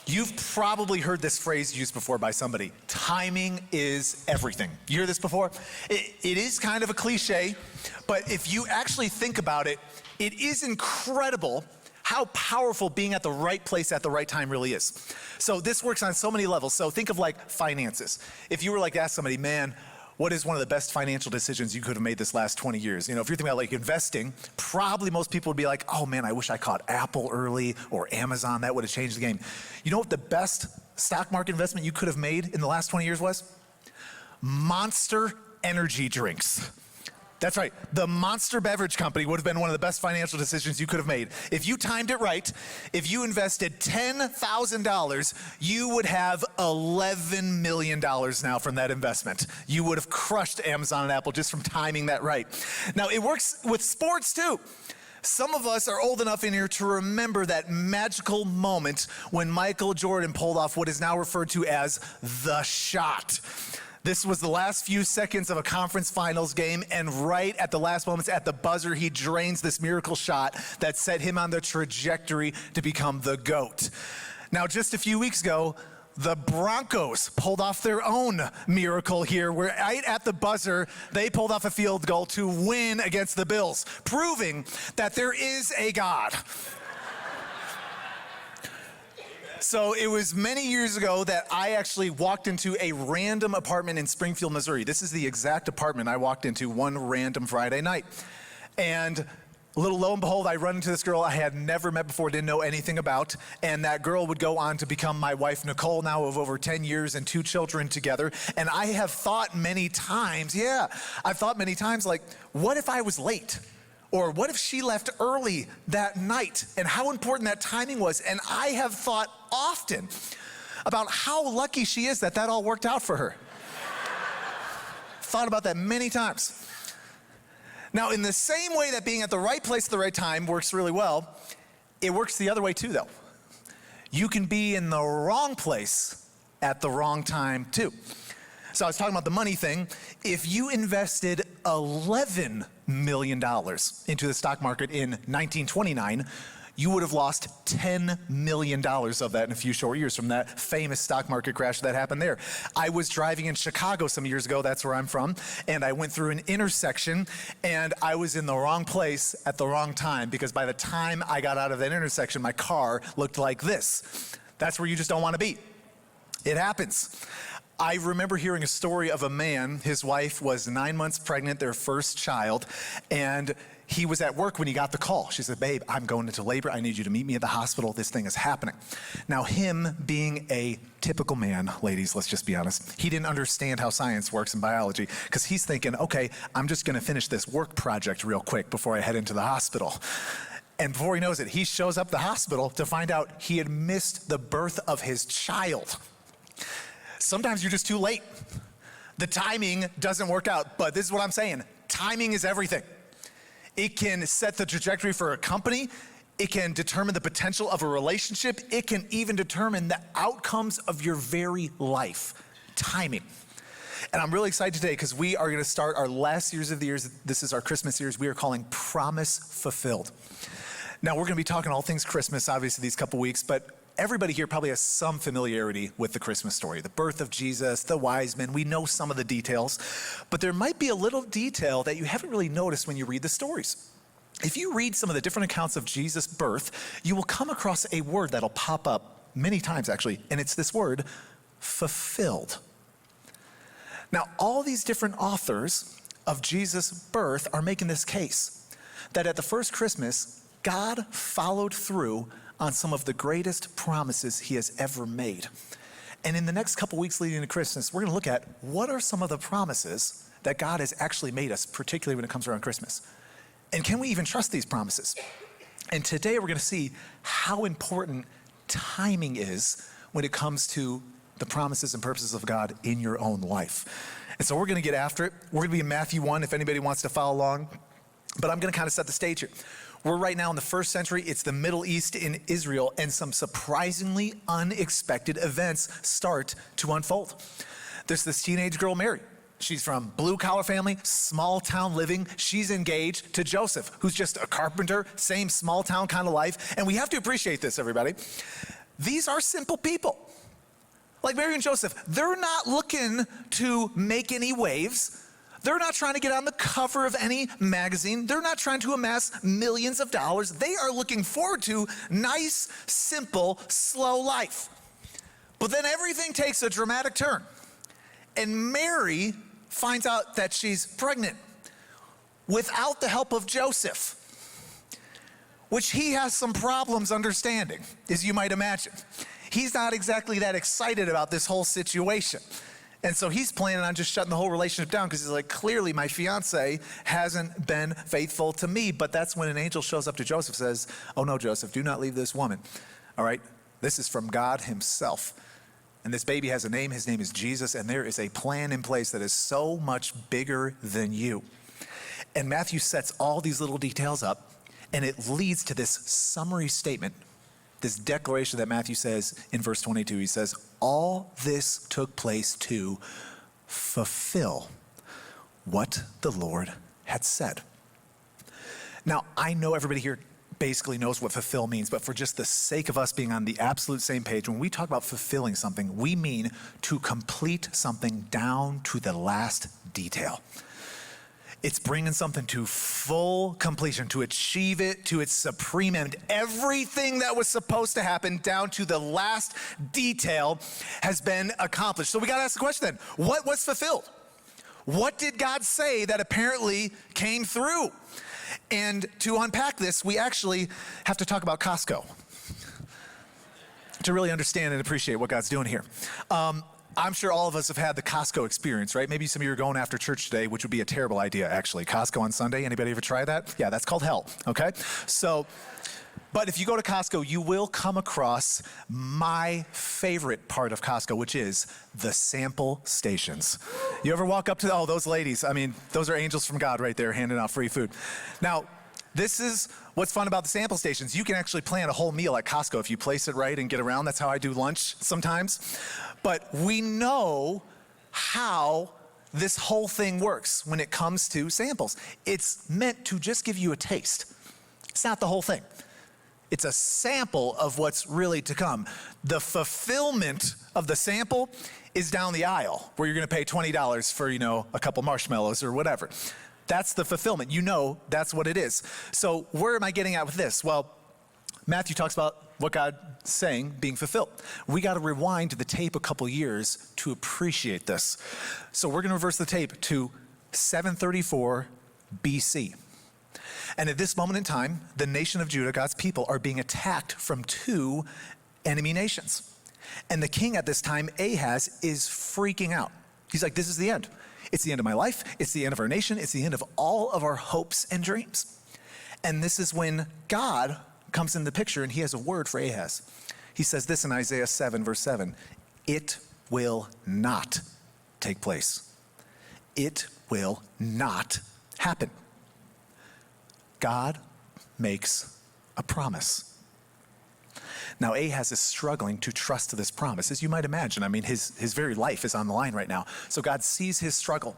You've probably heard this phrase used before by somebody. Timing is everything. You hear this before? It is kind of a cliche, but if you actually think about it, it is incredible how powerful being at the right place at the right time really is. So this works on so many levels. So think of like finances. If you were like to ask somebody, man, what is one of the best financial decisions you could have made this last 20 years? You know, if you're thinking about like investing, probably most people would be like, oh man, I wish I caught Apple early or Amazon. That would have changed the game. You know what the best stock market investment you could have made in the last 20 years was? Monster energy drinks. That's right. The Monster Beverage Company would have been one of the best financial decisions you could have made. If you timed it right, if you invested $10,000, you would have $11 million now from that investment. You would have crushed Amazon and Apple just from timing that right. Now, it works with sports too. Some of us are old enough in here to remember that magical moment when Michael Jordan pulled off what is now referred to as the shot. This was the last few seconds of a conference finals game, and right at the last moments, at the buzzer, he drains this miracle shot that set him on the trajectory to become the GOAT. Now, just a few weeks ago, the Broncos pulled off their own miracle here, where right at the buzzer, they pulled off a field goal to win against the Bills, proving that there is a God. So it was many years ago that I actually walked into a random apartment in Springfield, Missouri. This is the exact apartment I walked into one random Friday night. And a little lo and behold, I run into this girl I had never met before, didn't know anything about. And that girl would go on to become my wife, Nicole, now of over 10 years and 2 children together. And I have thought many times, like, what if I was late? Or what if she left early that night, and how important that timing was? And I have thought often about how lucky she is that all worked out for her. Thought about that many times. Now, in the same way that being at the right place at the right time works really well, it works the other way too, though. You can be in the wrong place at the wrong time too. So I was talking about the money thing. If you invested $11 million into the stock market in 1929, you would have lost $10 million of that in a few short years from that famous stock market crash that happened there. I was driving in Chicago some years ago, that's where I'm from, and I went through an intersection, and I was in the wrong place at the wrong time, because by the time I got out of that intersection, my car looked like this. That's where you just don't want to be. It happens. I remember hearing a story of a man, his wife was 9 months pregnant, their first child, and he was at work when he got the call. She said, babe, I'm going into labor. I need you to meet me at the hospital. This thing is happening. Now, him being a typical man, ladies, let's just be honest, he didn't understand how science works in biology, because he's thinking, okay, I'm just going to finish this work project real quick before I head into the hospital. And before he knows it, he shows up at the hospital to find out he had missed the birth of his child. Sometimes you're just too late. The timing doesn't work out, but this is what I'm saying. Timing is everything. It can set the trajectory for a company. It can determine the potential of a relationship. It can even determine the outcomes of your very life. Timing. And I'm really excited today because we are going to start our last series of the years. This is our Christmas series we are calling Promise Fulfilled. Now, we're going to be talking all things Christmas, obviously, these couple weeks, but everybody here probably has some familiarity with the Christmas story, the birth of Jesus, the wise men. We know some of the details, but there might be a little detail that you haven't really noticed when you read the stories. If you read some of the different accounts of Jesus' birth, you will come across a word that'll pop up many times, actually, and it's this word, fulfilled. Now, all these different authors of Jesus' birth are making this case that at the first Christmas, God followed through on some of the greatest promises he has ever made. And in the next couple weeks leading to Christmas, we're going to look at what are some of the promises that God has actually made us, particularly when it comes around Christmas. And can we even trust these promises? And today we're going to see how important timing is when it comes to the promises and purposes of God in your own life. And so we're going to get after it. We're going to be in Matthew 1 if anybody wants to follow along. But I'm going to kind of set the stage here. We're right now in the first century. It's the Middle East in Israel, and some surprisingly unexpected events start to unfold. There's this teenage girl, Mary. She's from blue-collar family, small-town living. She's engaged to Joseph, who's just a carpenter, same small-town kind of life. And we have to appreciate this, everybody. these are simple people. Like Mary and Joseph, they're not looking to make any waves. They're not trying to get on the cover of any magazine. They're not trying to amass millions of dollars. They are looking forward to nice, simple, slow life. But then everything takes a dramatic turn. And Mary finds out that she's pregnant without the help of Joseph, which he has some problems understanding, as you might imagine. He's not exactly that excited about this whole situation. And so he's planning on just shutting the whole relationship down because he's like, clearly my fiance hasn't been faithful to me. But that's when an angel shows up to Joseph and says, oh no, Joseph, do not leave this woman. All right, this is from God himself. And this baby has a name, his name is Jesus, and there is a plan in place that is so much bigger than you. And Matthew sets all these little details up, and it leads to this summary statement, this declaration that Matthew says in verse 22. He says, all this took place to fulfill what the Lord had said. Now, I know everybody here basically knows what fulfill means, but for just the sake of us being on the absolute same page, when we talk about fulfilling something, we mean to complete something down to the last detail. It's bringing something to full completion, to achieve it to its supreme end. Everything that was supposed to happen down to the last detail has been accomplished. So we got to ask the question then, what was fulfilled? What did God say that apparently came through? And to unpack this, we actually have to talk about Costco to really understand and appreciate what God's doing here. I'm sure all of us have had the Costco experience, right? Maybe some of you are going after church today, which would be a terrible idea, actually. Costco on Sunday, anybody ever try that? Yeah, that's called hell, okay? But if you go to Costco, you will come across my favorite part of Costco, which is the sample stations. You ever walk up to, those ladies, I mean, those are angels from God right there handing out free food. Now, this is what's fun about the sample stations. You can actually plan a whole meal at Costco if you place it right and get around. That's how I do lunch sometimes. But we know how this whole thing works when it comes to samples. It's meant to just give you a taste. It's not the whole thing. It's a sample of what's really to come. The fulfillment of the sample is down the aisle where you're going to pay $20 for, a couple marshmallows or whatever. That's the fulfillment. That's what it is. So where am I getting at with this? Well, Matthew talks about what God's saying being fulfilled. We got to rewind to the tape a couple years to appreciate this. So we're going to reverse the tape to 734 BC. And at this moment in time, the nation of Judah, God's people, are being attacked from two enemy nations. And the king at this time, Ahaz, is freaking out. He's like, this is the end. It's the end of my life. It's the end of our nation. It's the end of all of our hopes and dreams. And this is when God comes in the picture, and he has a word for Ahaz. He says this in Isaiah 7, verse 7, it will not take place. It will not happen. God makes a promise. Now, Ahaz is struggling to trust this promise. As you might imagine, I mean, his very life is on the line right now. So God sees his struggle.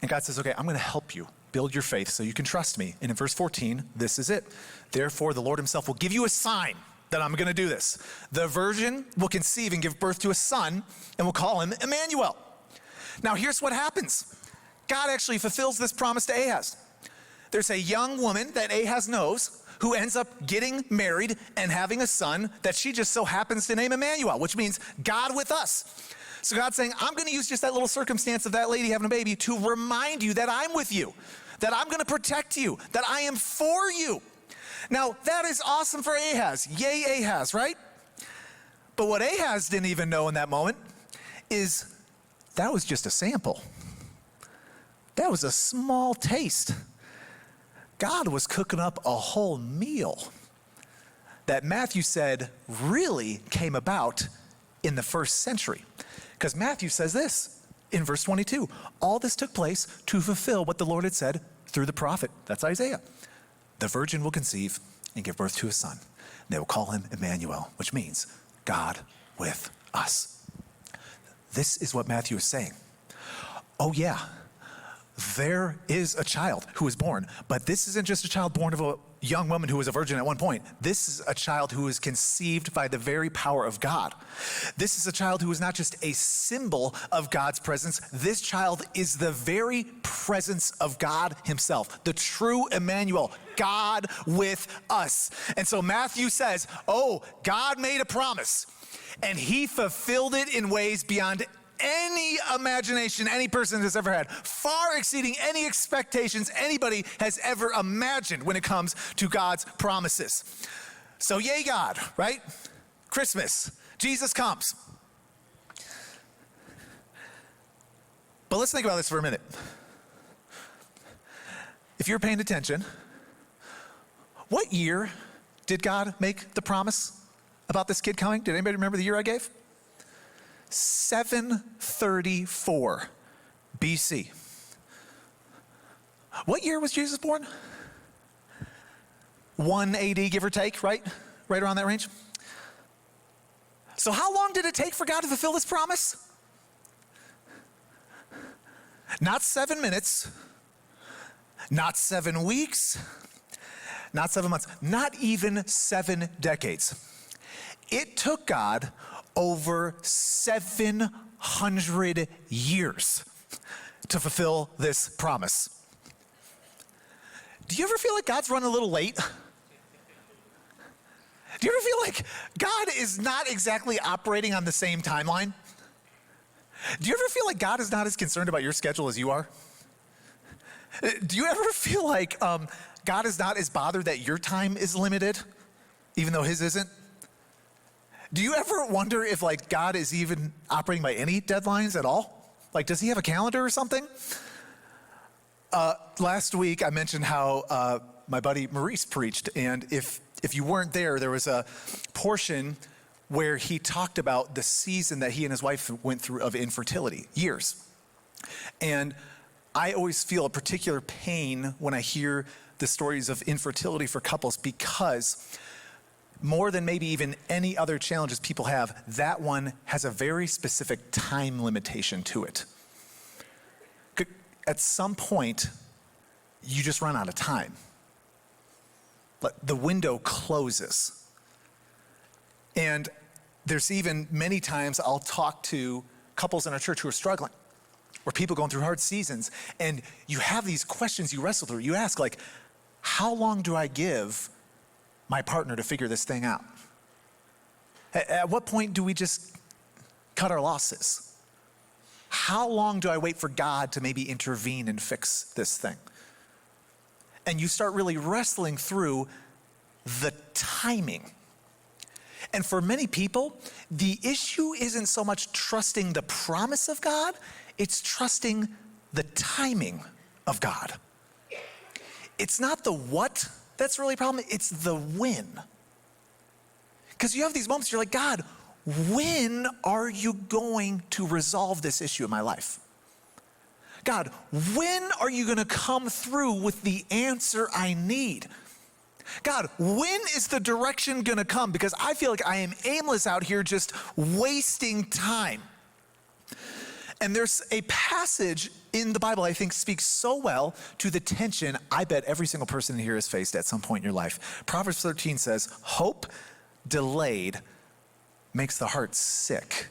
And God says, okay, I'm going to help you build your faith so you can trust me. And in verse 14, this is it. Therefore, the Lord himself will give you a sign that I'm going to do this. The virgin will conceive and give birth to a son, and we'll call him Emmanuel. Now, here's what happens. God actually fulfills this promise to Ahaz. There's a young woman that Ahaz knows who ends up getting married and having a son that she just so happens to name Emmanuel, which means God with us. So God's saying, I'm going to use just that little circumstance of that lady having a baby to remind you that I'm with you, that I'm going to protect you, that I am for you. Now, that is awesome for Ahaz. Yay, Ahaz, right? But what Ahaz didn't even know in that moment is that was just a sample. That was a small taste. God was cooking up a whole meal that Matthew said really came about in the first century. Because Matthew says this in verse 22, all this took place to fulfill what the Lord had said through the prophet. That's Isaiah. The virgin will conceive and give birth to a son. They will call him Emmanuel, which means God with us. This is what Matthew is saying. Oh yeah, there is a child who is born, but this isn't just a child born of a young woman who was a virgin at one point. This is a child who is conceived by the very power of God. This is a child who is not just a symbol of God's presence. This child is the very presence of God himself, the true Emmanuel, God with us. And so Matthew says, oh, God made a promise, and he fulfilled it in ways beyond any imagination any person has ever had, far exceeding any expectations anybody has ever imagined when it comes to God's promises. So yay God, right? Christmas, Jesus comes. But let's think about this for a minute. If you're paying attention, what year did God make the promise about this kid coming? Did anybody remember the year I gave? 734 BC. What year was Jesus born? 1 AD, give or take, right? Right around that range. So how long did it take for God to fulfill this promise? Not 7 minutes, not 7 weeks, not 7 months, not even 7 decades. It took God over 700 years to fulfill this promise. Do you ever feel like God's running a little late? Do you ever feel like God is not exactly operating on the same timeline? Do you ever feel like God is not as concerned about your schedule as you are? Do you ever feel like God is not as bothered that your time is limited, even though his isn't? Do you ever wonder if like God is even operating by any deadlines at all? Like, does he have a calendar or something? Last week I mentioned how my buddy Maurice preached, and if you weren't there, there was a portion where he talked about the season that he and his wife went through of infertility, years. And I always feel a particular pain when I hear the stories of infertility for couples, because more than maybe even any other challenges people have, that one has a very specific time limitation to it. At some point, you just run out of time. But the window closes. And there's even many times I'll talk to couples in our church who are struggling, or people going through hard seasons, and you have these questions you wrestle through. You ask, like, how long do I give my partner to figure this thing out? At what point do we just cut our losses? How long do I wait for God to maybe intervene and fix this thing? And you start really wrestling through the timing. And for many people, the issue isn't so much trusting the promise of God, it's trusting the timing of God. It's not the what that's really a problem, it's the when. Because you have these moments, you're like, God, when are you going to resolve this issue in my life? God, when are you going to come through with the answer I need? God, when is the direction going to come? Because I feel like I am aimless out here just wasting time. And there's a passage in the Bible I think speaks so well to the tension I bet every single person here has faced at some point in your life. Proverbs 13 says, hope delayed makes the heart sick.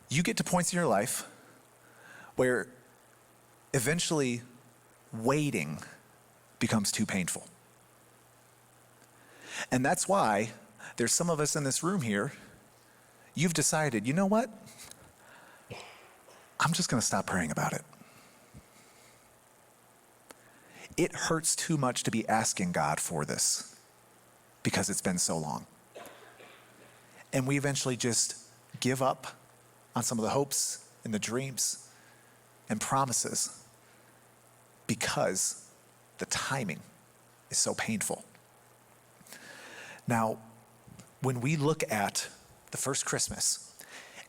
You get to points in your life where eventually waiting becomes too painful. And that's why there's some of us in this room here, you've decided, you know what? I'm just going to stop praying about it. It hurts too much to be asking God for this because it's been so long. And we eventually just give up on some of the hopes and the dreams and promises because the timing is so painful. Now, when we look at the first Christmas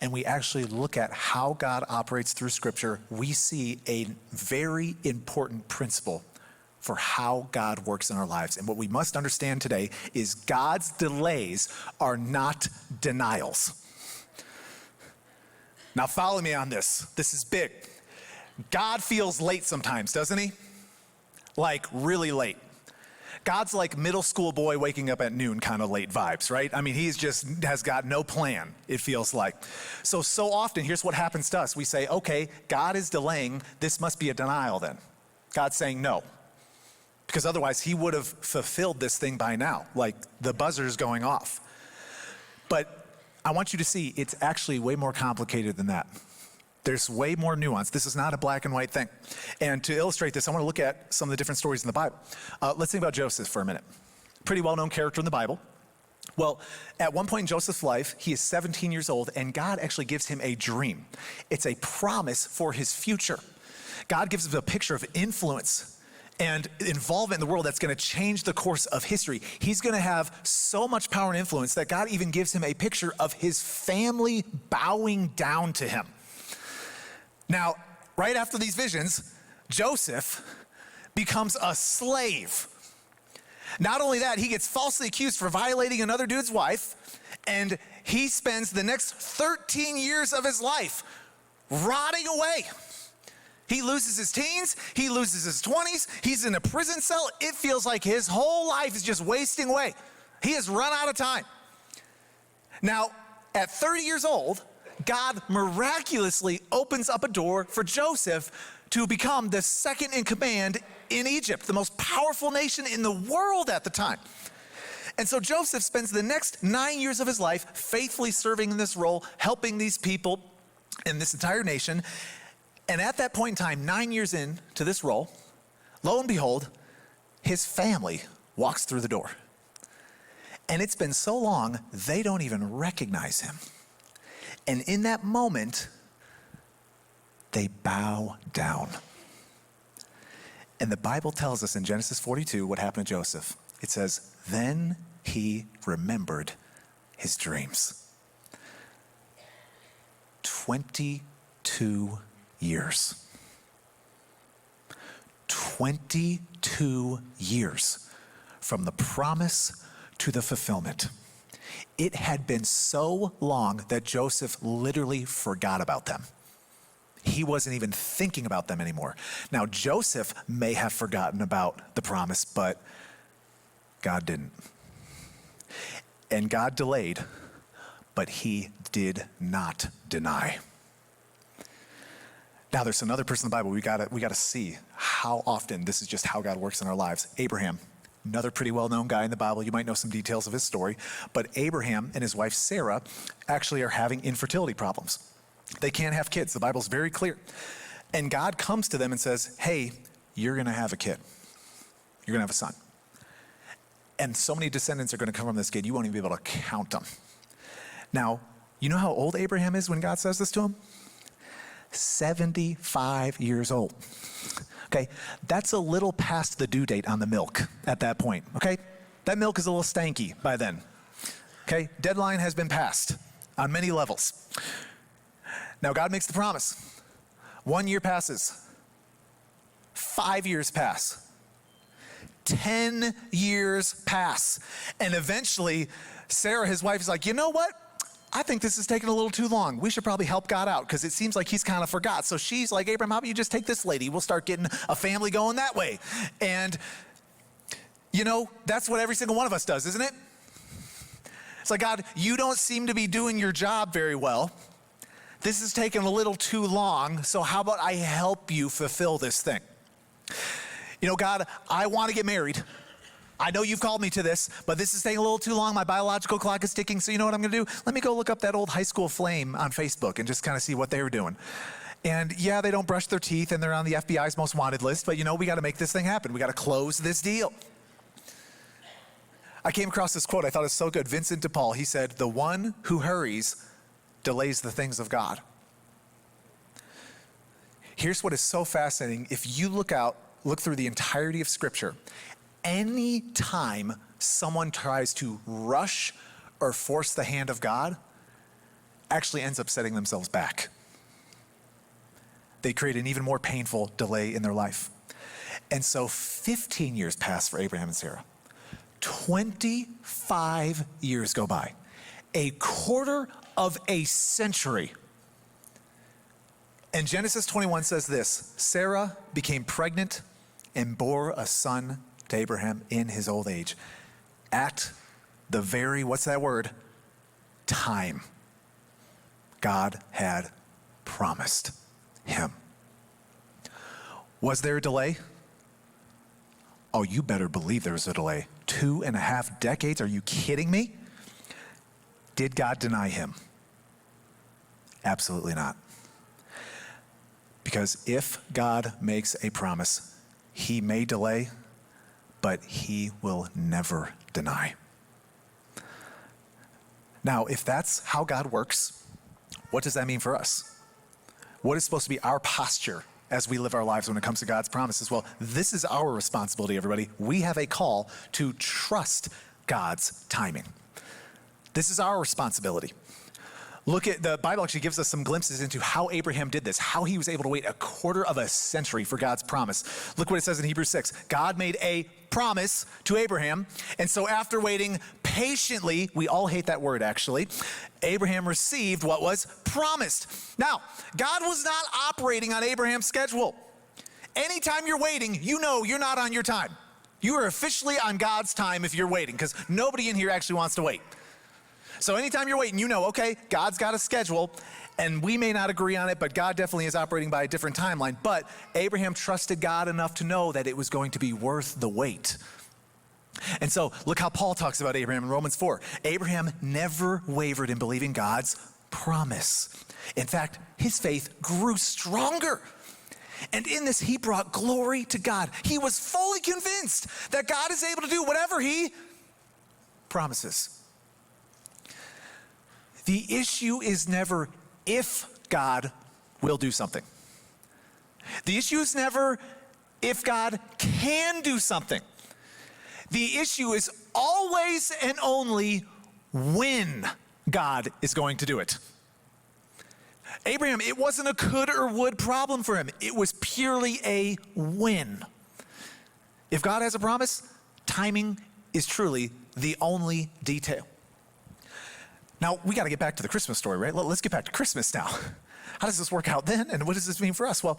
and we actually look at how God operates through Scripture, we see a very important principle for how God works in our lives. And what we must understand today is God's delays are not denials. Now follow me on this. This is big. God feels late sometimes, doesn't he? like really late. God's like middle school boy waking up at noon kind of late vibes, right? I mean, he's just has got no plan, it feels like. So often, here's what happens to us. We say, okay, God is delaying. This must be a denial then. God's saying no. Because otherwise, he would have fulfilled this thing by now. Like the buzzer's going off. But I want you to see it's actually way more complicated than that. There's way more nuance. This is not a black and white thing. And to illustrate this, I want to look at some of the different stories in the Bible. Let's think about Joseph for a minute. Pretty well-known character in the Bible. Well, at one point in Joseph's life, he is 17 years old, and God actually gives him a dream. It's a promise for his future. God gives him a picture of influence and involvement in the world that's going to change the course of history. He's going to have so much power and influence that God even gives him a picture of his family bowing down to him. Now, right after these visions, Joseph becomes a slave. Not only that, he gets falsely accused for violating another dude's wife, and he spends the next 13 years of his life rotting away. He loses his teens, he loses his 20s, he's in a prison cell. It feels like his whole life is just wasting away. He has run out of time. Now, at 30 years old, God miraculously opens up a door for Joseph to become the second in command in Egypt, the most powerful nation in the world at the time. And so Joseph spends the next 9 years of his life faithfully serving in this role, helping these people in this entire nation. And at that point in time, 9 years into this role, lo and behold, his family walks through the door. And it's been so long, they don't even recognize him. And in that moment, they bow down. And the Bible tells us in Genesis 42 what happened to Joseph. It says, then he remembered his dreams. 22 years. 22 years from the promise to the fulfillment. It had been so long that Joseph literally forgot about them. He wasn't even thinking about them anymore. Now, Joseph may have forgotten about the promise, but God didn't. And God delayed, but he did not deny. Now, there's another person in the Bible we gotta see how often this is just how God works in our lives. Abraham. Another pretty well-known guy in the Bible. You might know some details of his story. But Abraham and his wife Sarah actually are having infertility problems. They can't have kids. The Bible's very clear. And God comes to them and says, hey, you're going to have a kid. You're going to have a son. And so many descendants are going to come from this kid, you won't even be able to count them. Now, you know how old Abraham is when God says this to him? 75 years old. Okay, that's a little past the due date on the milk at that point, okay? That milk is a little stanky by then, okay? Deadline has been passed on many levels. Now God makes the promise. 1 year passes. 5 years pass. 10 years pass. And eventually, Sarah, his wife, is like, you know what? I think this is taking a little too long. We should probably help God out because it seems like he's kind of forgot. So she's like, Abraham, how about you just take this lady? We'll start getting a family going that way. And, you know, that's what every single one of us does, isn't it? It's like, God, you don't seem to be doing your job very well. This is taking a little too long. So how about I help you fulfill this thing? You know, God, I want to get married. I know you've called me to this, but this is taking a little too long. My biological clock is ticking. So you know what I'm going to do? Let me go look up that old high school flame on Facebook and just kind of see what they were doing. And yeah, they don't brush their teeth and they're on the FBI's most wanted list, but you know, we got to make this thing happen. We got to close this deal. I came across this quote. I thought it was so good. Vincent de Paul, he said, the one who hurries delays the things of God. Here's what is so fascinating. If you look through the entirety of Scripture, any time someone tries to rush or force the hand of God, actually ends up setting themselves back. They create an even more painful delay in their life. And so 15 years pass for Abraham and Sarah. 25 years go by. A quarter of a century. And Genesis 21 says this, Sarah became pregnant and bore a son to Abraham in his old age. At the very, what's that word? Time God had promised him. Was there a delay? Oh, you better believe there was a delay. 2.5 decades? Are you kidding me? Did God deny him? Absolutely not. Because if God makes a promise, he may delay, but he will never deny. Now, if that's how God works, what does that mean for us? What is supposed to be our posture as we live our lives when it comes to God's promises? Well, this is our responsibility, everybody. We have a call to trust God's timing. This is our responsibility. Look at the Bible actually gives us some glimpses into how Abraham did this, how he was able to wait a quarter of a century for God's promise. Look what it says in Hebrews 6. God made a promise to Abraham, and so after waiting patiently, we all hate that word actually, Abraham received what was promised. Now, God was not operating on Abraham's schedule. Anytime you're waiting, you know you're not on your time. You are officially on God's time if you're waiting, because nobody in here actually wants to wait. So anytime you're waiting, you know, okay, God's got a schedule, and we may not agree on it, but God definitely is operating by a different timeline. But Abraham trusted God enough to know that it was going to be worth the wait. And so look how Paul talks about Abraham in Romans 4. Abraham never wavered in believing God's promise. In fact, his faith grew stronger. And in this, he brought glory to God. He was fully convinced that God is able to do whatever he promises. The issue is never if God will do something. The issue is never if God can do something. The issue is always and only when God is going to do it. Abraham, it wasn't a could or would problem for him. It was purely a when. If God has a promise, timing is truly the only detail. Now, we got to get back to the Christmas story, right? Let's get back to Christmas now. How does this work out then, and what does this mean for us? Well,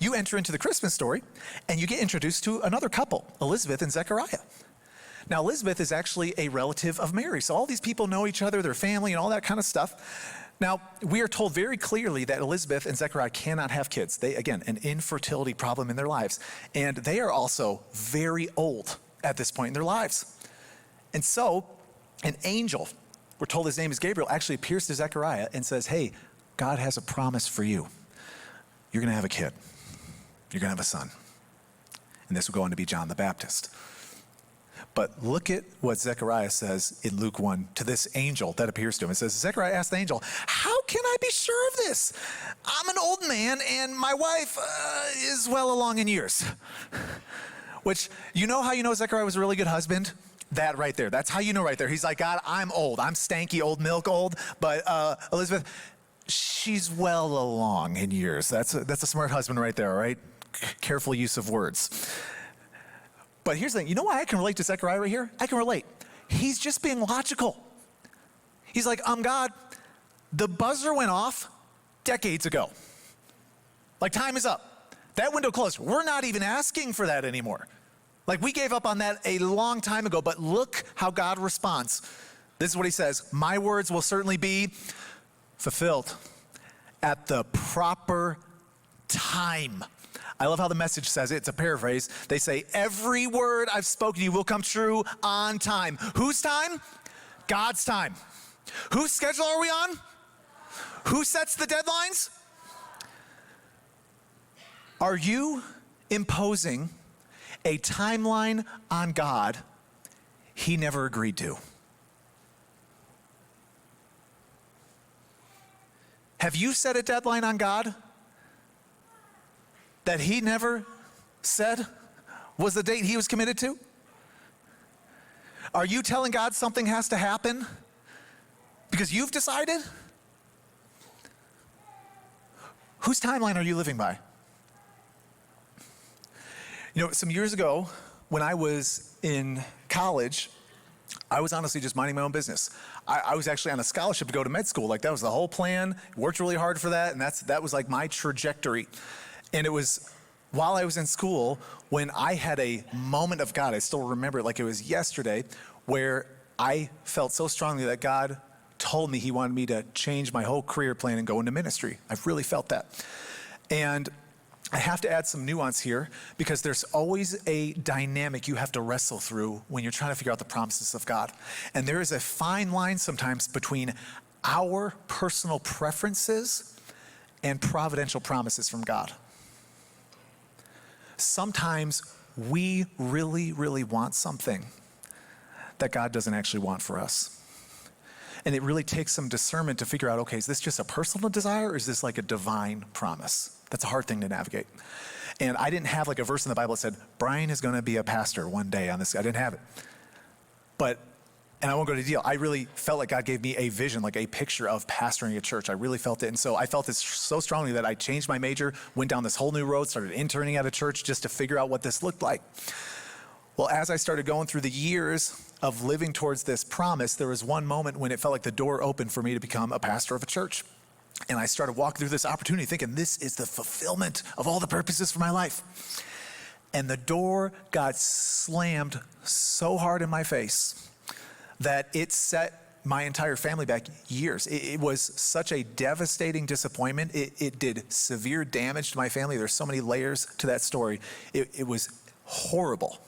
you enter into the Christmas story, and you get introduced to another couple, Elizabeth and Zechariah. Now, Elizabeth is actually a relative of Mary, so all these people know each other, their family, and all that kind of stuff. Now, we are told very clearly that Elizabeth and Zechariah cannot have kids. They, again, an infertility problem in their lives, and they are also very old at this point in their lives. And so, an angel, we're told his name is Gabriel, actually appears to Zechariah and says, hey, God has a promise for you. You're going to have a kid. You're going to have a son. And this will go on to be John the Baptist. But look at what Zechariah says in Luke 1 to this angel that appears to him. It says, Zechariah asked the angel, how can I be sure of this? I'm an old man and my wife is well along in years. Which, you know how you know Zechariah was a really good husband? That right there. That's how you know right there. He's like, God, I'm old. I'm stanky, old milk old. But Elizabeth, she's well along in years. That's a smart husband right there, all right? Careful use of words. But here's the thing. You know why I can relate to Zechariah right here? I can relate. He's just being logical. He's like, God, the buzzer went off decades ago. Like, time is up. That window closed. We're not even asking for that anymore. Like, we gave up on that a long time ago, but look how God responds. This is what he says, my words will certainly be fulfilled at the proper time. I love how the Message says it. It's a paraphrase. They say, every word I've spoken to you will come true on time. Whose time? God's time. Whose schedule are we on? Who sets the deadlines? Are you imposing a timeline on God he never agreed to? Have you set a deadline on God that he never said was the date he was committed to? Are you telling God something has to happen because you've decided? Whose timeline are you living by? You know, some years ago, when I was in college, I was honestly just minding my own business. I was actually on a scholarship to go to med school. Like, that was the whole plan. Worked really hard for that, and that was like my trajectory. And it was while I was in school, when I had a moment of God, I still remember it like it was yesterday, where I felt so strongly that God told me he wanted me to change my whole career plan and go into ministry. I've really felt that. And I have to add some nuance here because there's always a dynamic you have to wrestle through when you're trying to figure out the promises of God. And there is a fine line sometimes between our personal preferences and providential promises from God. Sometimes we really, really want something that God doesn't actually want for us. And it really takes some discernment to figure out, okay, is this just a personal desire or is this like a divine promise? That's a hard thing to navigate. And I didn't have like a verse in the Bible that said, Brian is going to be a pastor one day on this. I didn't have it. But, and I won't go into detail, I really felt like God gave me a vision, like a picture of pastoring a church. I really felt it. And so I felt this so strongly that I changed my major, went down this whole new road, started interning at a church just to figure out what this looked like. Well, as I started going through the years of living towards this promise, there was one moment when it felt like the door opened for me to become a pastor of a church. And I started walking through this opportunity thinking, this is the fulfillment of all the purposes for my life. And the door got slammed so hard in my face that it set my entire family back years. It was such a devastating disappointment. It did severe damage to my family. There's so many layers to that story. It was horrible.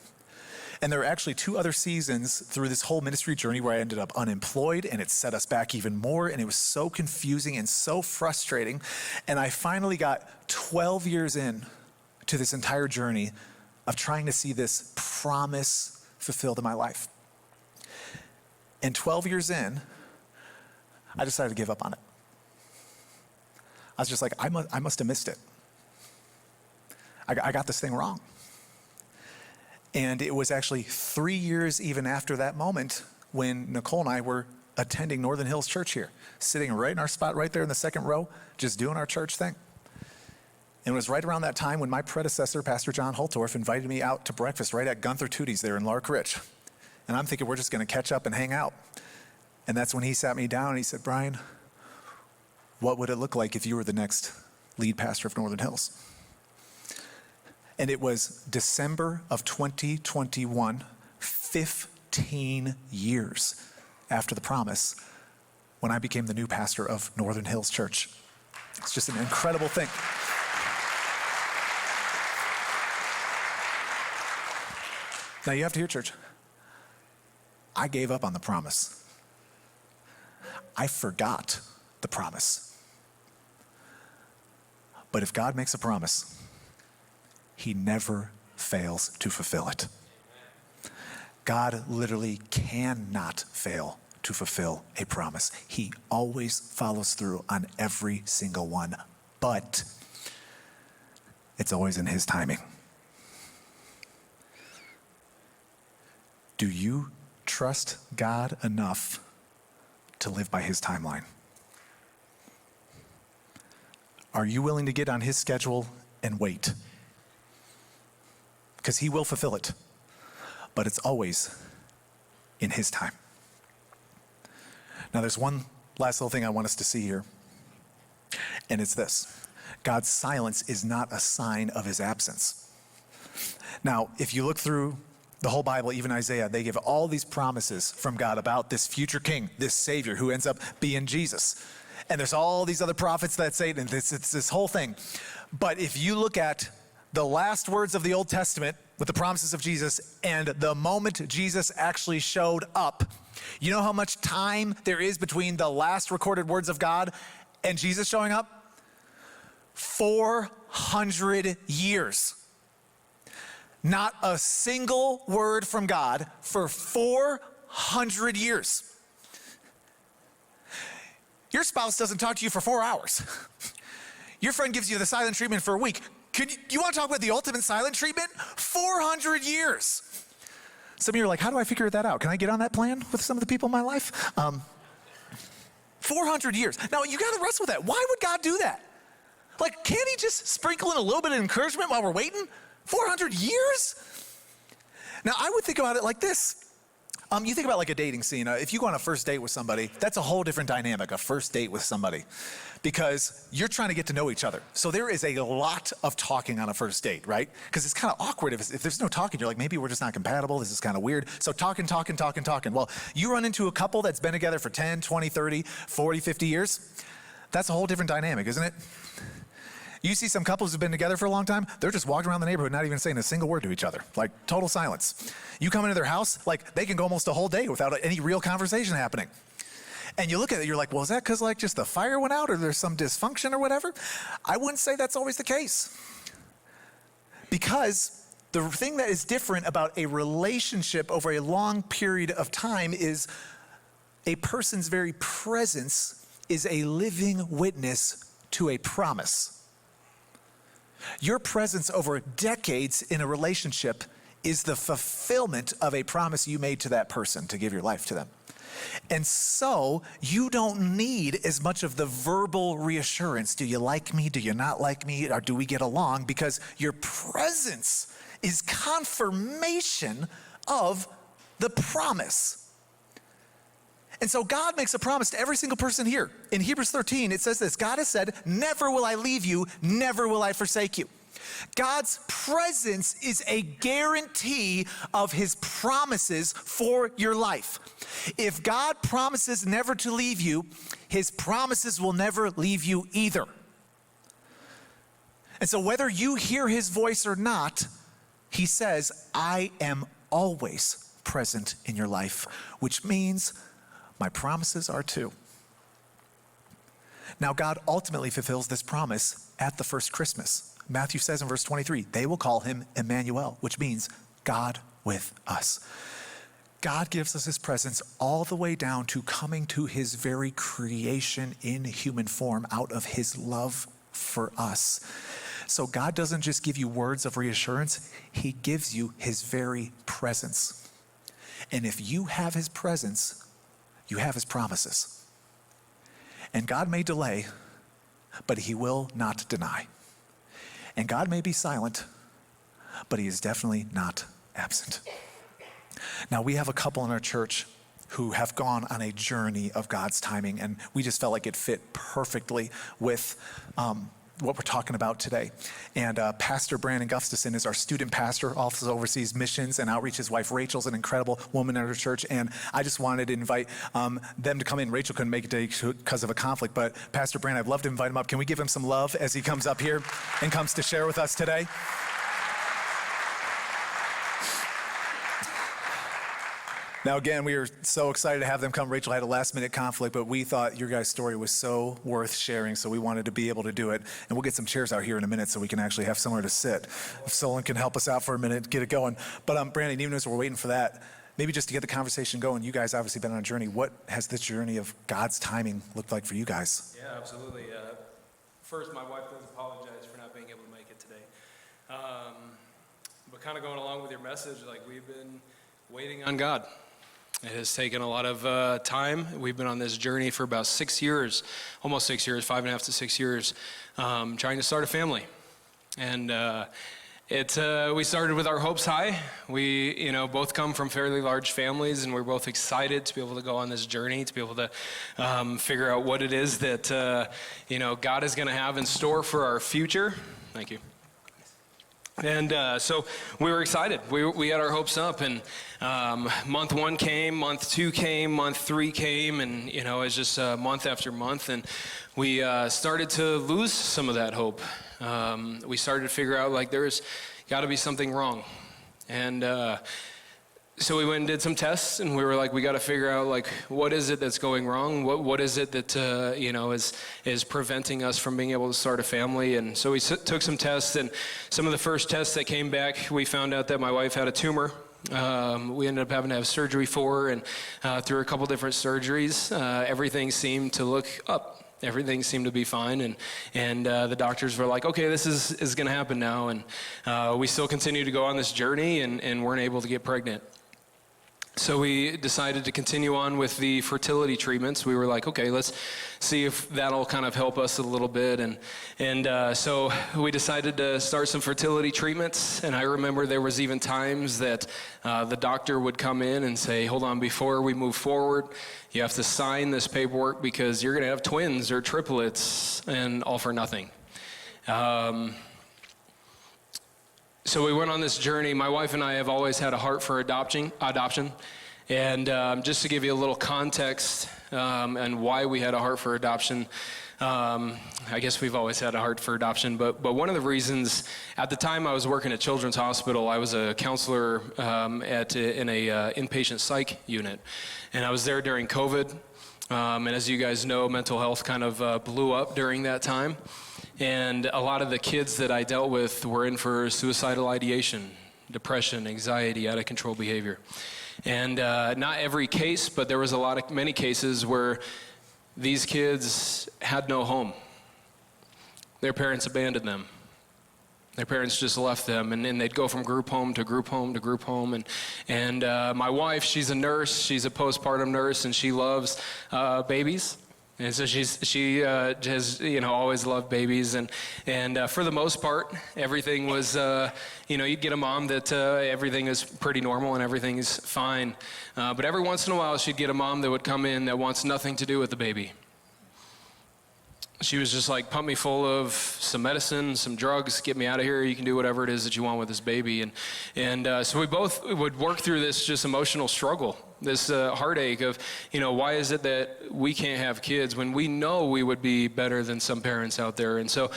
And there were actually 2 other seasons through this whole ministry journey where I ended up unemployed, and it set us back even more, and it was so confusing and so frustrating. And I finally got 12 years in to this entire journey of trying to see this promise fulfilled in my life. And 12 years in, I decided to give up on it. I was just like, I must have missed it. I got this thing wrong. And it was actually 3 years even after that moment when Nicole and I were attending Northern Hills Church here, sitting right in our spot right there in the second row, just doing our church thing. And it was right around that time when my predecessor, Pastor John Holtorf, invited me out to breakfast right at Gunther Tootie's there in Lark Ridge. And I'm thinking we're just going to catch up and hang out. And that's when he sat me down and he said, Brian, what would it look like if you were the next lead pastor of Northern Hills? And it was December of 2021, 15 years after the promise, when I became the new pastor of Northern Hills Church. It's just an incredible thing. Now you have to hear, church, I gave up on the promise. I forgot the promise. But if God makes a promise, he never fails to fulfill it. God literally cannot fail to fulfill a promise. He always follows through on every single one, but it's always in his timing. Do you trust God enough to live by his timeline? Are you willing to get on his schedule and wait? Because he will fulfill it, but it's always in his time. Now, there's one last little thing I want us to see here, and it's this. God's silence is not a sign of his absence. Now, if you look through the whole Bible, even Isaiah, they give all these promises from God about this future king, this savior who ends up being Jesus. And there's all these other prophets that say, and it's this whole thing. But if you look at the last words of the Old Testament with the promises of Jesus and the moment Jesus actually showed up, you know how much time there is between the last recorded words of God and Jesus showing up? 400 years. Not a single word from God for 400 years. Your spouse doesn't talk to you for 4 hours. Your friend gives you the silent treatment for a week. You want to talk about the ultimate silent treatment? 400 years. Some of you are like, how do I figure that out? Can I get on that plan with some of the people in my life? 400 years. Now, you got to wrestle with that. Why would God do that? Like, can't he just sprinkle in a little bit of encouragement while we're waiting? 400 years? Now, I would think about it like this. You think about like a dating scene. If you go on a first date with somebody, that's a whole different dynamic, a first date with somebody, because you're trying to get to know each other. So there is a lot of talking on a first date, right? Because it's kind of awkward if there's no talking. You're like, maybe we're just not compatible. This is kind of weird. So talking. Well, you run into a couple that's been together for 10, 20, 30, 40, 50 years. That's a whole different dynamic, isn't it? You see some couples who've been together for a long time, they're just walking around the neighborhood not even saying a single word to each other, like total silence. You come into their house, like they can go almost a whole day without any real conversation happening. And you look at it, you're like, well, is that because like just the fire went out or there's some dysfunction or whatever? I wouldn't say that's always the case. Because the thing that is different about a relationship over a long period of time is a person's very presence is a living witness to a promise. Your presence over decades in a relationship is the fulfillment of a promise you made to that person to give your life to them. And so you don't need as much of the verbal reassurance. Do you like me? Do you not like me? Or do we get along? Because your presence is confirmation of the promise. And so God makes a promise to every single person here. In Hebrews 13, it says this: God has said, never will I leave you, never will I forsake you. God's presence is a guarantee of his promises for your life. If God promises never to leave you, his promises will never leave you either. And so whether you hear his voice or not, he says, I am always present in your life, which means my promises are too. Now, God ultimately fulfills this promise at the first Christmas. Matthew says in verse 23, they will call him Emmanuel, which means God with us. God gives us his presence all the way down to coming to his very creation in human form out of his love for us. So God doesn't just give you words of reassurance, he gives you his very presence. And if you have his presence, you have his promises. And God may delay, but he will not deny. And God may be silent, but he is definitely not absent. Now, we have a couple in our church who have gone on a journey of God's timing, and we just felt like it fit perfectly with what we're talking about today. And Pastor Brandon Gustafson is our student pastor, also oversees missions and outreach. His wife Rachel's an incredible woman in our church, and I just wanted to invite them to come in. Rachel couldn't make it today because of a conflict, but Pastor Brandon, I'd love to invite him up. Can we give him some love as he comes up here and comes to share with us today? Now, again, we are so excited to have them come. Rachel had a last-minute conflict, but we thought your guys' story was so worth sharing, so we wanted to be able to do it. And we'll get some chairs out here in a minute so we can actually have somewhere to sit. If Solon can help us out for a minute, get it going. But Brandon, even as we're waiting for that, maybe just to get the conversation going, you guys obviously been on a journey. What has this journey of God's timing looked like for you guys? Yeah, absolutely. First, my wife does apologize for not being able to make it today. But kind of going along with your message, like we've been waiting on God. It has taken a lot of time. We've been on this journey for about 6 years, almost 6 years, 5.5 to 6 years, trying to start a family. And we started with our hopes high. We, both come from fairly large families, and we're both excited to be able to go on this journey, to be able to figure out what it is that, God is going to have in store for our future. Thank you. And so we were excited. We had our hopes up, and month 1 came, month 2 came, month 3 came, and it was just month after month, and we started to lose some of that hope. We started to figure out like there's got to be something wrong, and so we went and did some tests, and we were like, we got to figure out like what is it that's going wrong? What is it that is preventing us from being able to start a family? And so we took some tests, and some of the first tests that came back, we found out that my wife had a tumor. We ended up having to have surgery for her, and through a couple different surgeries, everything seemed to look up. Everything seemed to be fine, and the doctors were like, okay, this is going to happen now. And we still continue to go on this journey and weren't able to get pregnant. So we decided to continue on with the fertility treatments. We were like, okay, let's see if that'll kind of help us a little bit. And so we decided to start some fertility treatments. And I remember there was even times that the doctor would come in and say, hold on, before we move forward, you have to sign this paperwork because you're going to have twins or triplets, and all for nothing. So we went on this journey. My wife and I have always had a heart for adoption. And just to give you a little context and why we had a heart for adoption, I guess we've always had a heart for adoption. But one of the reasons, at the time I was working at Children's Hospital, I was a counselor in a inpatient psych unit. And I was there during COVID. And as you guys know, mental health kind of blew up during that time. And a lot of the kids that I dealt with were in for suicidal ideation, depression, anxiety, out of control behavior. And not every case, but there was many cases where these kids had no home. Their parents abandoned them. Their parents just left them, and then they'd go from group home to group home to group home. And my wife, she's a nurse. She's a postpartum nurse, and she loves babies. And so she has always loved babies, and for the most part, everything was you'd get a mom that everything is pretty normal and everything is fine, but every once in a while she'd get a mom that would come in that wants nothing to do with the baby. She was just like, pump me full of some medicine, some drugs, get me out of here. You can do whatever it is that you want with this baby. And so we both would work through this just emotional struggle, this heartache of, why is it that we can't have kids when we know we would be better than some parents out there? And so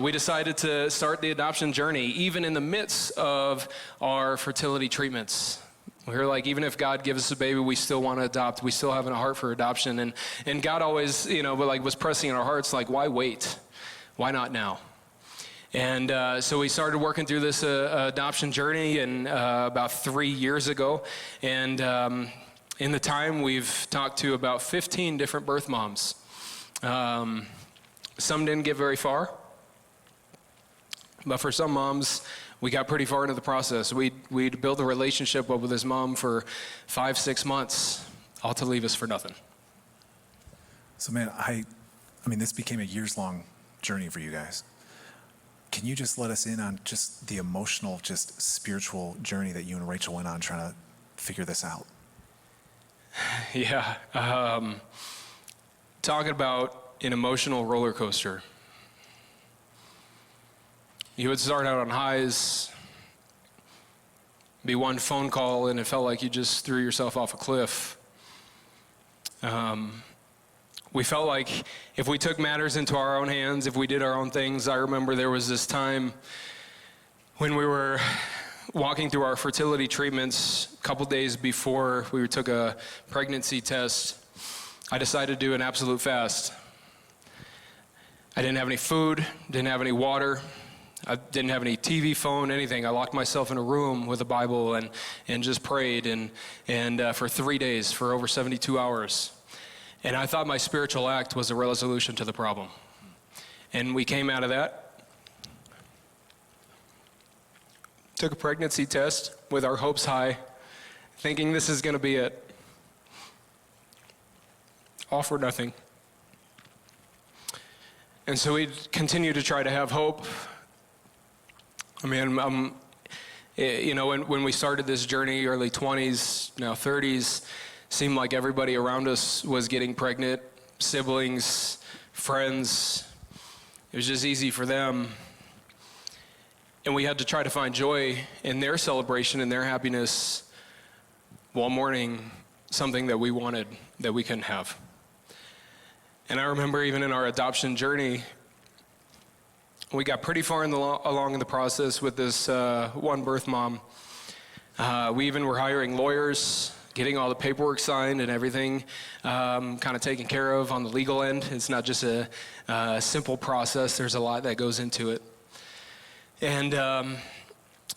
we decided to start the adoption journey, even in the midst of our fertility treatments. We're like, even if God gives us a baby, we still want to adopt. We still have a heart for adoption. And God always, was pressing in our hearts, like, why wait? Why not now? And so we started working through this adoption journey about 3 years ago. And in the time, we've talked to about 15 different birth moms. Some didn't get very far. But for some moms, we got pretty far into the process. We'd built a relationship with this mom for 5-6 months, all to leave us for nothing. So man, I mean, this became a years-long journey for you guys. Can you just let us in on just the emotional, just spiritual journey that you and Rachel went on trying to figure this out? Yeah. Talking about an emotional roller coaster. You would start out on highs, be one phone call, and it felt like you just threw yourself off a cliff. We felt like if we took matters into our own hands, if we did our own things. I remember there was this time when we were walking through our fertility treatments a couple days before we took a pregnancy test. I decided to do an absolute fast. I didn't have any food, didn't have any water. I didn't have any TV, phone, anything. I locked myself in a room with a Bible and just prayed and for 3 days, for over 72 hours. And I thought my spiritual act was a resolution to the problem. And we came out of that, took a pregnancy test with our hopes high, thinking this is going to be it. All for nothing. And so we continue to try to have hope. I mean, when we started this journey, early 20s, now 30s, seemed like everybody around us was getting pregnant, siblings, friends. It was just easy for them. And we had to try to find joy in their celebration and their happiness while mourning something that we wanted that we couldn't have. And I remember even in our adoption journey, we got pretty far along in the process with this one birth mom. We even were hiring lawyers, getting all the paperwork signed and everything kind of taken care of on the legal end. It's not just a simple process. There's a lot that goes into it. And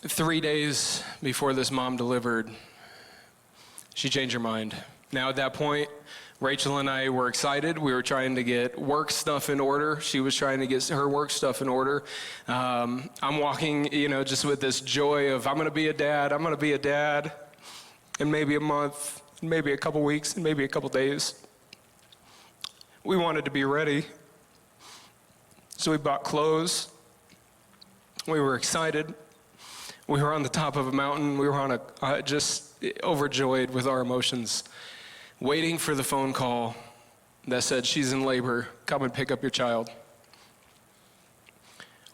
3 days before this mom delivered, she changed her mind. Now at that point, Rachel and I were excited. We were trying to get work stuff in order. She was trying to get her work stuff in order. I'm walking, just with this joy of, I'm going to be a dad. I'm going to be a dad. and maybe a month, and maybe a couple weeks, and maybe a couple days. We wanted to be ready. So we bought clothes. We were excited. We were on the top of a mountain. We were just overjoyed with our emotions, waiting for the phone call that said, she's in labor, come and pick up your child.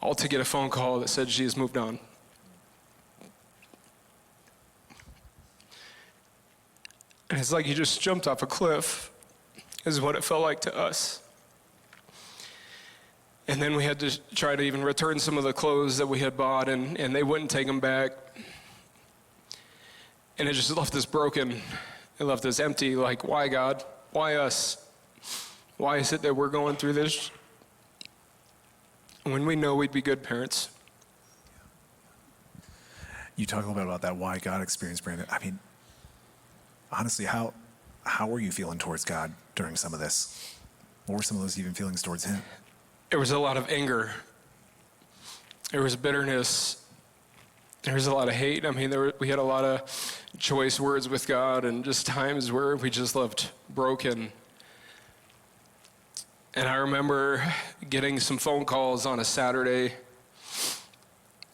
All to get a phone call that said she has moved on. And it's like you just jumped off a cliff, is what it felt like to us. And then we had to try to even return some of the clothes that we had bought, and they wouldn't take them back. And it just left us broken. It left us empty, like, why, God? Why us? Why is it that we're going through this when we know we'd be good parents? You talk a little bit about that why God experience, Brandon. I mean, honestly, how were you feeling towards God during some of this? What were some of those even feelings towards him? There was a lot of anger. There was bitterness. There was a lot of hate. I mean, we had a lot of choice words with God, and just times where we just left broken. And I remember getting some phone calls on a Saturday,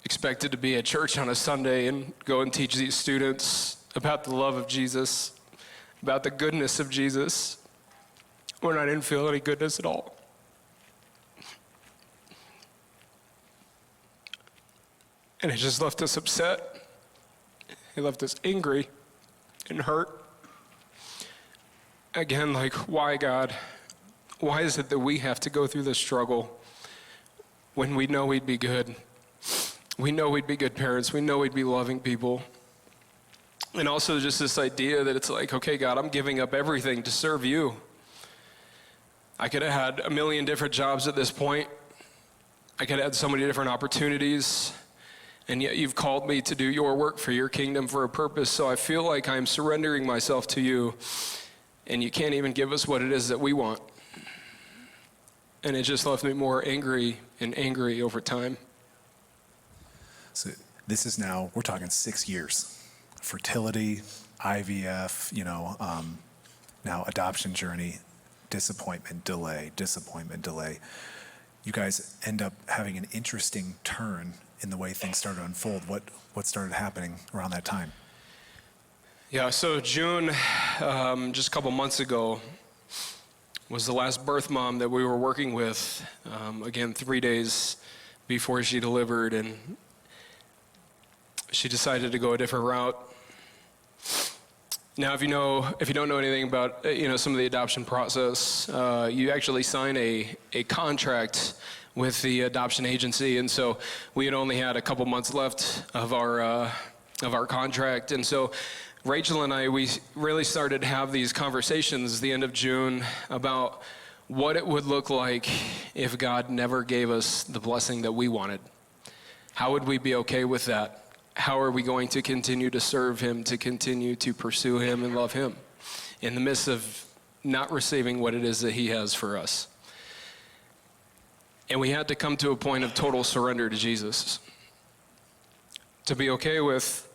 expected to be at church on a Sunday and go and teach these students about the love of Jesus, about the goodness of Jesus, when I didn't feel any goodness at all. And it just left us upset. It left us angry and hurt. Again, like, why, God? Why is it that we have to go through this struggle when we know we'd be good? We know we'd be good parents. We know we'd be loving people. And also just this idea that it's like, okay, God, I'm giving up everything to serve you. I could have had a million different jobs at this point. I could have had so many different opportunities. And yet you've called me to do your work for your kingdom for a purpose. So I feel like I'm surrendering myself to you, and you can't even give us what it is that we want. And it just left me more angry and angry over time. So this is now, we're talking 6 years. Fertility, IVF, now adoption journey, disappointment, delay. You guys end up having an interesting turn in the way things started to unfold. What started happening around that time? Yeah, so June, just a couple months ago, was the last birth mom that we were working with. Again, 3 days before she delivered, and she decided to go a different route. Now, if you don't know anything about some of the adoption process, you actually sign a contract with the adoption agency, and so we had only had a couple months left of our contract, and so Rachel and I, we really started to have these conversations the end of June about what it would look like if God never gave us the blessing that we wanted. How would we be okay with that? How are we going to continue to serve him, to continue to pursue him and love him in the midst of not receiving what it is that he has for us? And we had to come to a point of total surrender to Jesus, to be okay with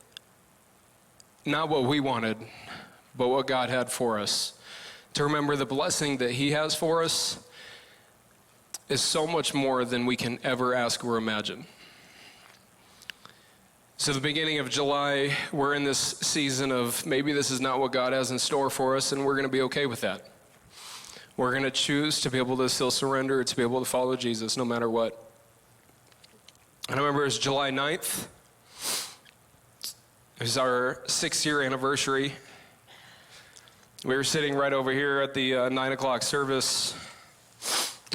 not what we wanted, but what God had for us. To remember the blessing that he has for us is so much more than we can ever ask or imagine. So the beginning of July, we're in this season of maybe this is not what God has in store for us, and we're going to be okay with that. We're going to choose to be able to still surrender, to be able to follow Jesus no matter what. And I remember it was July 9th. It was our 6-year anniversary. We were sitting right over here at the 9 o'clock service.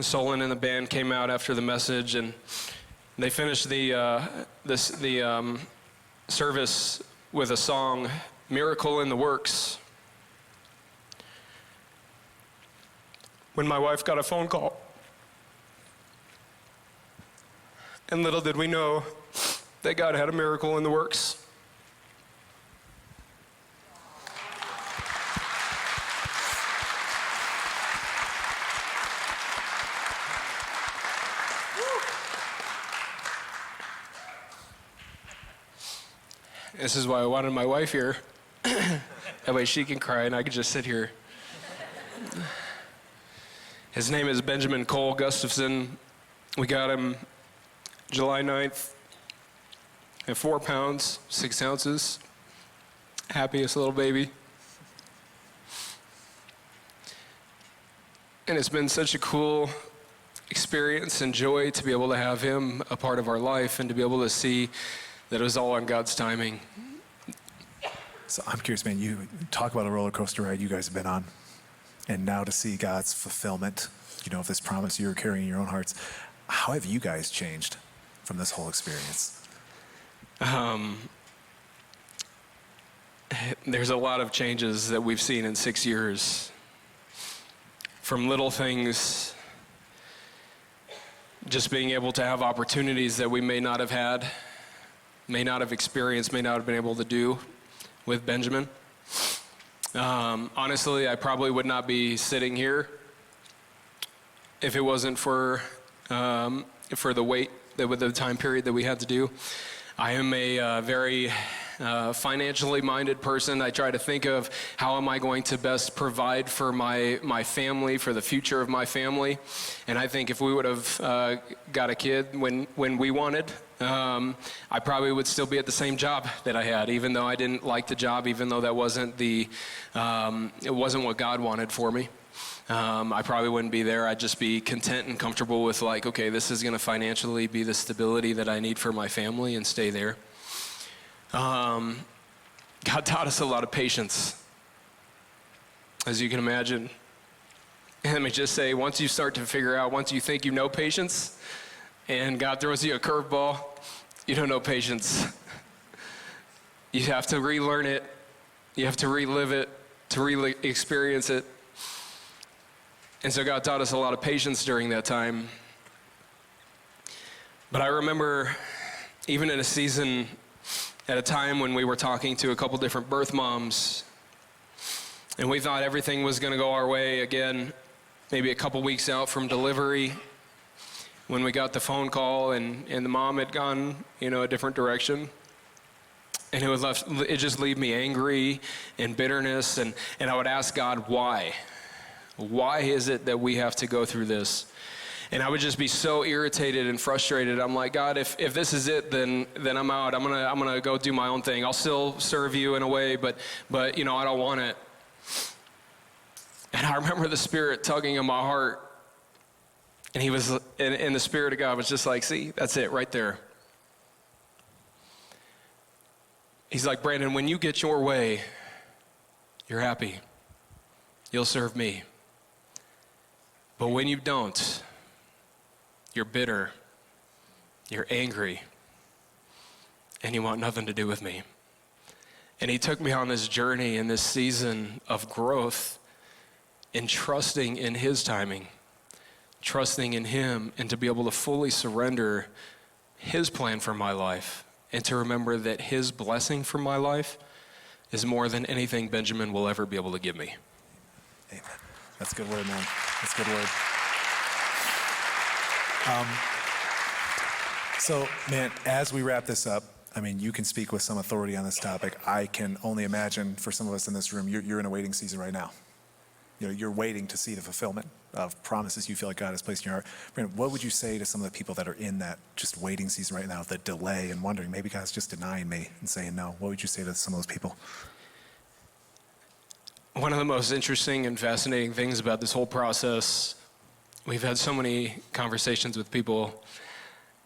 Solon and the band came out after the message, and they finished the service with a song, "Miracle in the Works." When my wife got a phone call, and little did we know that God had a miracle in the works. This is why I wanted my wife here. That way she can cry and I can just sit here. His name is Benjamin Cole Gustafson. We got him July 9th at 4 pounds, 6 ounces. Happiest little baby. And it's been such a cool experience and joy to be able to have him a part of our life and to be able to see that it was all on God's timing. So I'm curious, man, you talk about a roller coaster ride you guys have been on, and now to see God's fulfillment, of this promise you're carrying in your own hearts. How have you guys changed from this whole experience? There's a lot of changes that we've seen in 6 years. From little things, just being able to have opportunities that we may not have had, may not have experienced, may not have been able to do with Benjamin. Honestly, I probably would not be sitting here if it wasn't for the wait, the time period that we had to do. I am a very financially minded person. I try to think of how am I going to best provide for my family, for the future of my family. And I think if we would have got a kid when we wanted, I probably would still be at the same job that I had, even though I didn't like the job, even though that wasn't it wasn't what God wanted for me. I probably wouldn't be there. I'd just be content and comfortable with okay, this is going to financially be the stability that I need for my family and stay there. God taught us a lot of patience, as you can imagine. And let me just say, once you start to figure out, once you think you know patience, and God throws you a curveball, you don't know patience. You have to relearn it. You have to relive it, to re-experience it. And so God taught us a lot of patience during that time. But I remember, even in a season, at a time when we were talking to a couple different birth moms, and we thought everything was going to go our way again, maybe a couple weeks out from delivery, when we got the phone call and the mom had gone, a different direction. And it just leave me angry and bitterness, and I would ask God, why? Why is it that we have to go through this? And I would just be so irritated and frustrated. I'm like, God, if this is it, then I'm out. I'm gonna go do my own thing. I'll still serve you in a way, but I don't want it. And I remember the Spirit tugging on my heart, and He was, and the Spirit of God was just like, see, that's it right there. He's like, Brandon, when you get your way, you're happy. You'll serve me. But when you don't, you're bitter, you're angry, and you want nothing to do with me. And He took me on this journey in this season of growth in trusting in His timing, trusting in Him, and to be able to fully surrender His plan for my life, and to remember that His blessing for my life is more than anything Benjamin will ever be able to give me. Amen. That's a good word, man. That's a good word. So, man, as we wrap this up, you can speak with some authority on this topic. I can only imagine for some of us in this room, you're in a waiting season right now. You're waiting to see the fulfillment of promises you feel like God has placed in your heart. Brandon, what would you say to some of the people that are in that just waiting season right now, the delay and wondering, maybe God's just denying me and saying no? What would you say to some of those people? One of the most interesting and fascinating things about this whole process, we've had so many conversations with people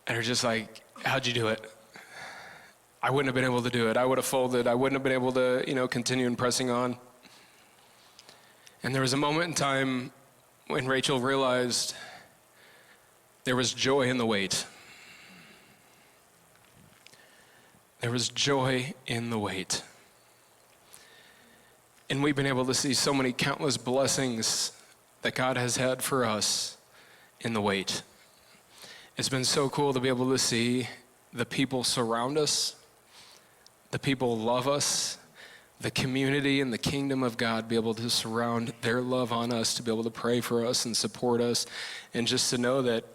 that are just like, how'd you do it? I wouldn't have been able to do it. I would have folded. I wouldn't have been able to, continue and pressing on. And there was a moment in time when Rachel realized there was joy in the wait. There was joy in the wait. And we've been able to see so many countless blessings that God has had for us in the wait. It's been so cool to be able to see the people surround us, the people love us, the community and the kingdom of God be able to surround their love on us, to be able to pray for us and support us, and just to know that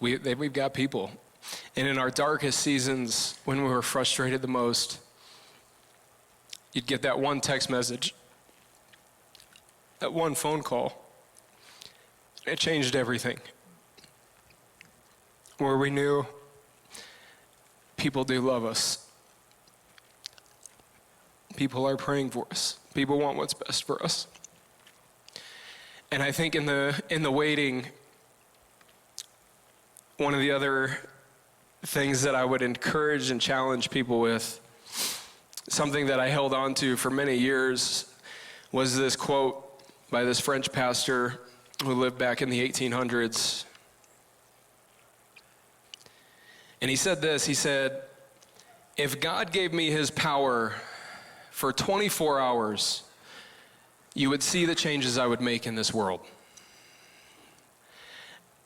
we've got people. And in our darkest seasons, when we were frustrated the most, you'd get that one text message that one phone call, it changed everything. Where we knew people do love us. People are praying for us. People want what's best for us. And I think in the waiting, one of the other things that I would encourage and challenge people with, something that I held on to for many years, was this quote by this French pastor who lived back in the 1800s. And he said this, he said, "If God gave me his power for 24 hours, you would see the changes I would make in this world."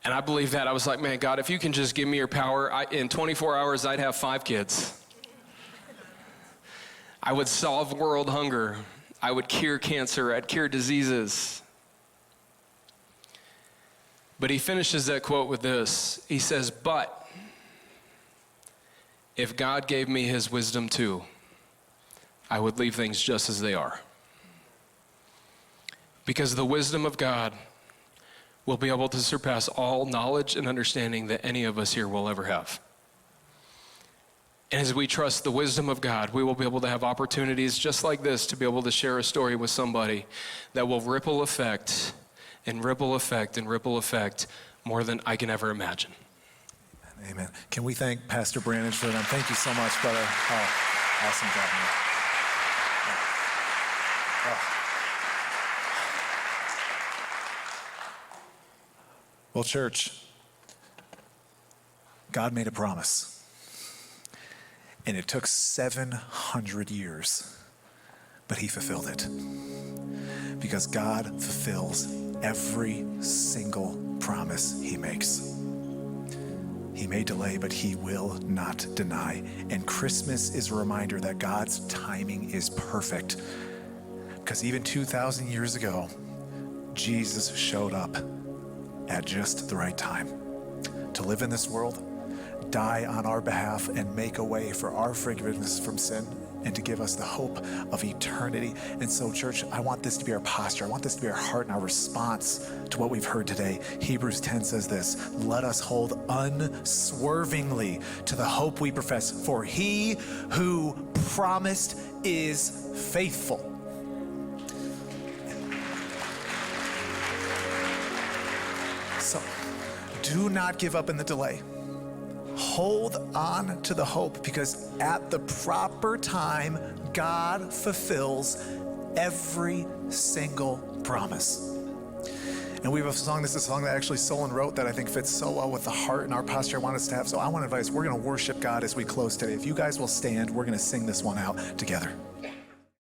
And I believe that. I was like, man, God, if you can just give me your power, in 24 hours, I'd have 5 kids. I would solve world hunger. I would cure cancer. I'd cure diseases. But he finishes that quote with this. He says, "But if God gave me his wisdom too, I would leave things just as they are." Because the wisdom of God will be able to surpass all knowledge and understanding that any of us here will ever have. And as we trust the wisdom of God, we will be able to have opportunities just like this to be able to share a story with somebody that will ripple effect and ripple effect and ripple effect more than I can ever imagine. Amen. Can we thank Pastor Brandon for them? Thank you so much, brother. Oh, awesome job, man. Oh. Well, church, God made a promise. And it took 700 years, but he fulfilled it. Because God fulfills every single promise he makes. He may delay, but he will not deny. And Christmas is a reminder that God's timing is perfect. Because even 2,000 years ago, Jesus showed up at just the right time to live in this world, die on our behalf, and make a way for our forgiveness from sin, and to give us the hope of eternity. And so, church, I want this to be our posture. I want this to be our heart and our response to what we've heard today. Hebrews 10 says this: "Let us hold unswervingly to the hope we profess, for he who promised is faithful." So, do not give up in the delay. Hold on to the hope, because at the proper time, God fulfills every single promise. And we have a song, this is a song that actually Solon wrote that I think fits so well with the heart and our posture I want us to have. So I want to invite us, we're going to worship God as we close today. If you guys will stand, we're going to sing this one out together.